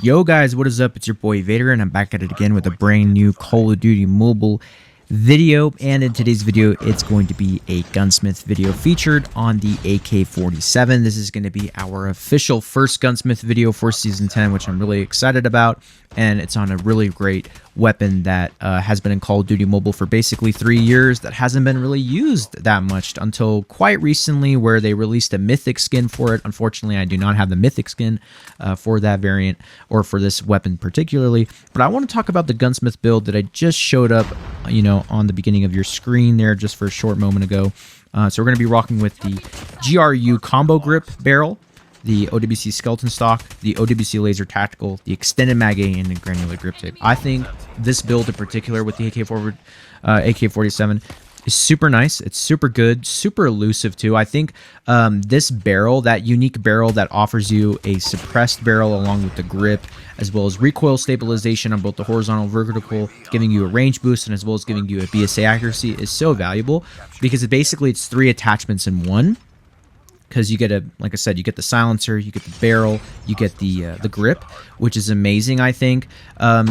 Yo guys, what is up? It's your boy Vader, and I'm back at it again with a brand new Call of Duty mobile video. And in today's video, it's going to be a gunsmith video featured on the AK47. This is going to be our official first gunsmith video for Season 10, which I'm really excited about. And it's on a really great weapon that has been in Call of Duty Mobile for basically 3 years that hasn't been really used that much until quite recently, where they released a mythic skin for it. Unfortunately, I do not have the mythic skin for that variant or for this weapon particularly. But I want to talk about the gunsmith build that I just showed up, on the beginning of your screen there just for a short moment ago. So we're going to be rocking with the GRU combo grip barrel, the OWC skeleton stock, the OWC laser tactical, the extended mag A, and the granular grip tape. I think this build in particular with the AK47 is super nice. It's super good, super elusive too. I think this barrel, that unique barrel that offers you a suppressed barrel along with the grip, as well as recoil stabilization on both the horizontal and vertical, giving you a range boost, and as well as giving you a BSA accuracy, is so valuable because it's 3 attachments in one. Because you get like I said, you get the silencer, you get the barrel, you get the grip, which is amazing, I think,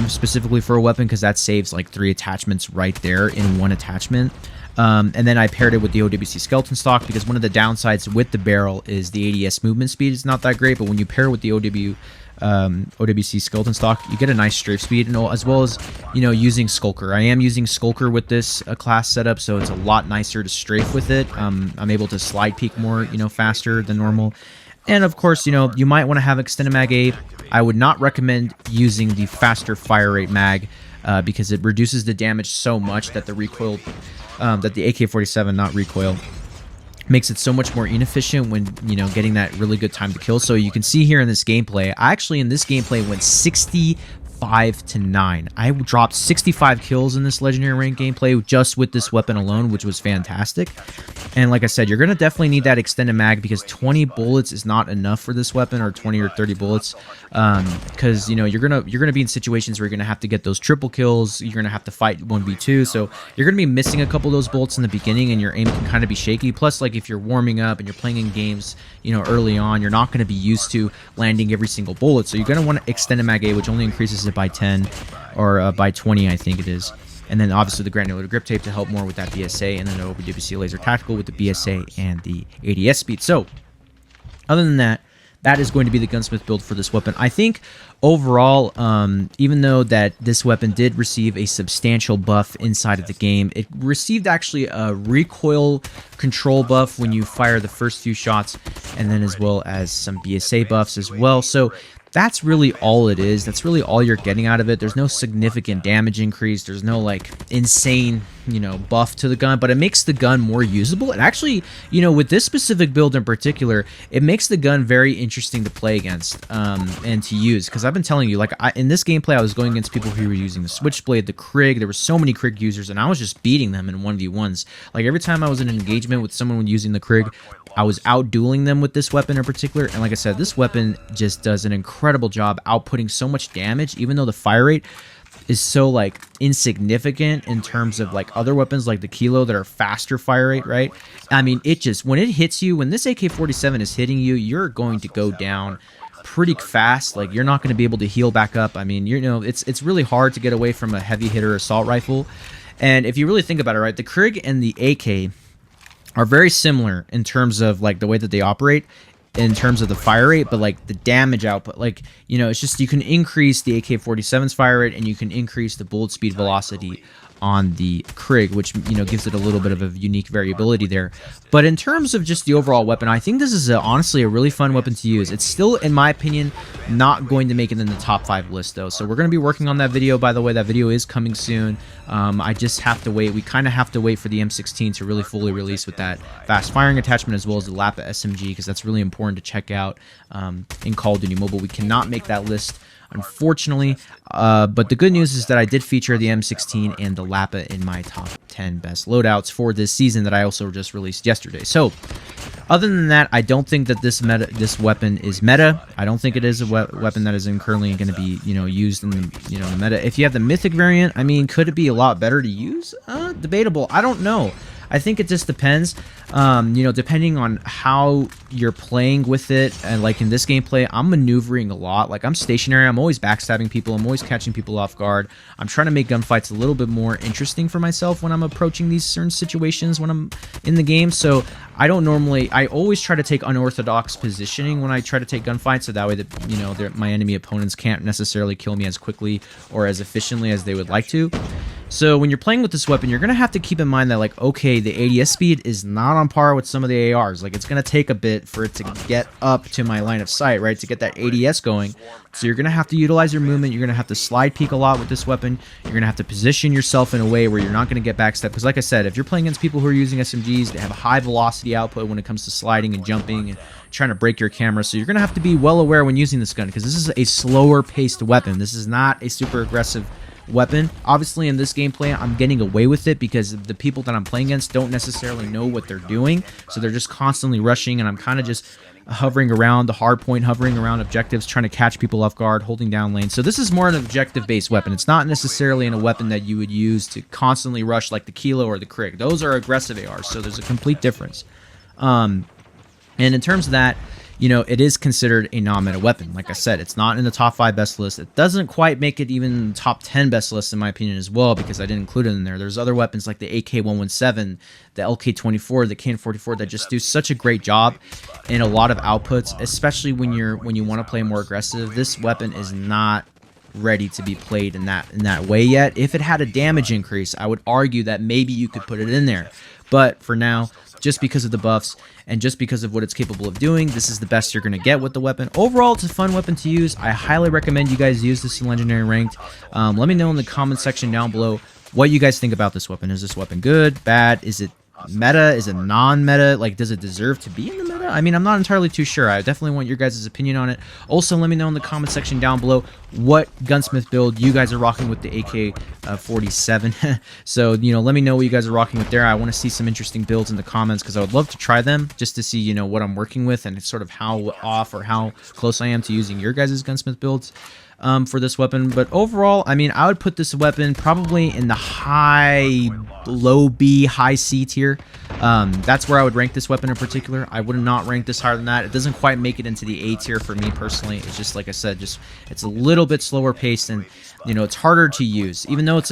specifically for a weapon, because that saves like 3 attachments right there in one attachment. And then I paired it with the OWC skeleton stock, because one of the downsides with the barrel is the ADS movement speed is not that great, but when you pair it with the OWC skeleton stock, you get a nice strafe speed, and as well as using Skulker. I am using Skulker with this class setup, so it's a lot nicer to strafe with it. I'm able to slide peek more faster than normal. And of course, you might want to have extended mag A. I would not recommend using the faster fire rate mag because it reduces the damage so much that the recoil that the AK47, not recoil, makes it so much more inefficient when getting that really good time to kill. So you can see here in this gameplay, I actually in this gameplay went 65-9. I dropped 65 kills in this legendary rank gameplay just with this weapon alone, which was fantastic. And like I said, you're gonna definitely need that extended mag, because 20 bullets is not enough for this weapon, or 20 or 30 bullets, because you're gonna be in situations where you're gonna have to get those triple kills. You're gonna have to fight 1v2, so you're gonna be missing a couple of those bullets in the beginning, and your aim can kind of be shaky. Plus, like if you're warming up and you're playing in games early on, you're not gonna be used to landing every single bullet, so you're gonna want to extend a mag A, which only increases it by 10 or by 20, I think it is. And then obviously the granular grip tape to help more with that BSA, and then the OWC laser tactical with the BSA and the ADS speed. So other than that, that is going to be the gunsmith build for this weapon. I think overall, even though that this weapon did receive a substantial buff inside of the game, it received actually a recoil control buff when you fire the first few shots, and then as well as some BSA buffs as well. So that's really all it is. That's really all you're getting out of it. There's no significant damage increase. There's no like insane, buff to the gun, but it makes the gun more usable. And actually, with this specific build in particular, it makes the gun very interesting to play against and to use. Because I've been telling you, like in this gameplay, I was going against people who were using the Switchblade, the Krig. There were so many Krig users, and I was just beating them in 1v1s. Like every time I was in an engagement with someone using the Krig, I was out-dueling them with this weapon in particular. And like I said, this weapon just does an incredible job outputting so much damage, even though the fire rate is so like insignificant in terms of like other weapons like the Kilo that are faster fire rate, right? I mean, it just, when it hits you, when this AK-47 is hitting you, you're going to go down pretty fast. Like you're not going to be able to heal back up. I mean, it's really hard to get away from a heavy hitter assault rifle. And if you really think about it, right, the Krig and the AK are very similar in terms of like the way that they operate in terms of the fire rate, but like the damage output, like it's just you can increase the AK-47's fire rate, and you can increase the bullet speed velocity on the Krig, which gives it a little bit of a unique variability there. But in terms of just the overall weapon, I think this is honestly a really fun weapon to use. It's still, in my opinion, not going to make it in the top 5 list though, so we're going to be working on that video. By the way, that video is coming soon. I just have to wait. We kind of have to wait for the M16 to really fully release with that fast firing attachment, as well as the Lapa SMG, because that's really important to check out in Call of Duty Mobile. We cannot make that list, unfortunately, but the good news is that I did feature the M16 and the Lapa in my top 10 best loadouts for this season that I also just released yesterday. So other than that, I don't think that this weapon is meta. I don't think it is a weapon that is currently going to be used in the meta. If you have the mythic variant, I mean, could it be a lot better to use? Debatable. I don't know. I think it just depends. You know, depending on how you're playing with it, and like in this gameplay, I'm maneuvering a lot. Like I'm stationary, I'm always backstabbing people, I'm always catching people off guard. I'm trying to make gunfights a little bit more interesting for myself when I'm approaching these certain situations when I'm in the game. So I always try to take unorthodox positioning when I try to take gunfights, so that way that, you know, my enemy opponents can't necessarily kill me as quickly or as efficiently as they would like to. So when you're playing with this weapon, you're going to have to keep in mind that, like, okay, the ADS speed is not on par with some of the ARs. Like, it's going to take a bit for it to get up to my line of sight, right, to get that ADS going. So you're going to have to utilize your movement. You're going to have to slide peek a lot with this weapon. You're going to have to position yourself in a way where you're not going to get backstep. Because like I said, if you're playing against people who are using SMGs, they have a high velocity output when it comes to sliding and jumping and trying to break your camera. So you're going to have to be well aware when using this gun, because this is a slower paced weapon. This is not a super aggressive weapon. Obviously in this gameplay I'm getting away with it because the people that I'm playing against don't necessarily know what they're doing, so they're just constantly rushing, and I'm kind of just hovering around the hard point, hovering around objectives, trying to catch people off guard, holding down lanes. So this is more an objective based weapon. It's not necessarily in a weapon that you would use to constantly rush like the Kilo or the Krig. Those are aggressive ARs, so there's a complete difference. And in terms of that, you know, it is considered a non-meta weapon. Like I said, it's not in the top 5 best list. It doesn't quite make it even in the top 10 best list, in my opinion, as well, because I didn't include it in there. There's other weapons like the AK47, the LK24, the KN44 that just do such a great job in a lot of outputs, especially when you want to play more aggressive. This weapon is not ready to be played in that way yet. If it had a damage increase, I would argue that maybe you could put it in there. But for now, just because of the buffs and just because of what it's capable of doing, this is the best you're going to get with the weapon. Overall, it's a fun weapon to use. I highly recommend you guys use this in Legendary Ranked. Let me know in the comment section down below what you guys think about this weapon. Is this weapon good, bad? Is it meta? Is it non-meta? Like, does it deserve to be in the meta? I mean, I'm not entirely too sure. I definitely want your guys' opinion on it. Also, let me know in the comment section down below what gunsmith build you guys are rocking with the AK47. So, you know, let me know what you guys are rocking with there. I want to see some interesting builds in the comments, because I would love to try them just to see, you know, what I'm working with and sort of how off or how close I am to using your guys' gunsmith builds for this weapon. But overall, I mean, I would put this weapon probably in the low B, high C tier. That's where I would rank this weapon in particular. I would not rank this higher than that. It doesn't quite make it into the A tier for me personally. It's just, like I said, it's a little bit slower paced, and, you know, it's harder to use. Even though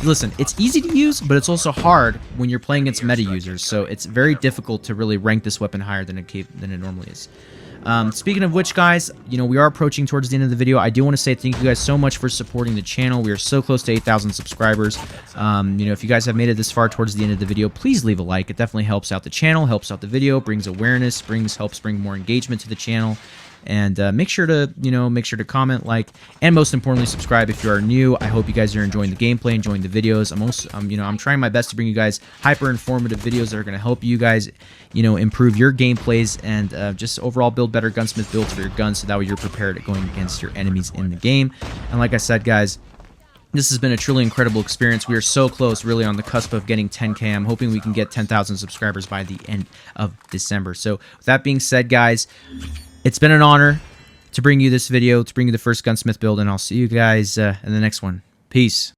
listen, it's easy to use, but it's also hard when you're playing against meta users. So it's very difficult to really rank this weapon higher than it normally is. Speaking of which, guys, you know, we are approaching towards the end of the video. I do want to say thank you guys so much for supporting the channel. We are so close to 8,000 subscribers. You know, if you guys have made it this far towards the end of the video, please leave a like. It definitely helps out the channel, helps out the video, brings awareness, helps bring more engagement to the channel. And make sure to comment, like, and most importantly, subscribe if you are new. I hope you guys are enjoying the gameplay, enjoying the videos. I'm trying my best to bring you guys hyper informative videos that are going to help you guys, you know, improve your gameplays and just overall build better gunsmith builds for your guns, so that way you're prepared at going against your enemies in the game. And like I said, guys, this has been a truly incredible experience. We are so close, really on the cusp of getting 10K. I'm hoping we can get 10,000 subscribers by the end of December. So with that being said, guys, it's been an honor to bring you this video, to bring you the first gunsmith build, and I'll see you guys in the next one. Peace.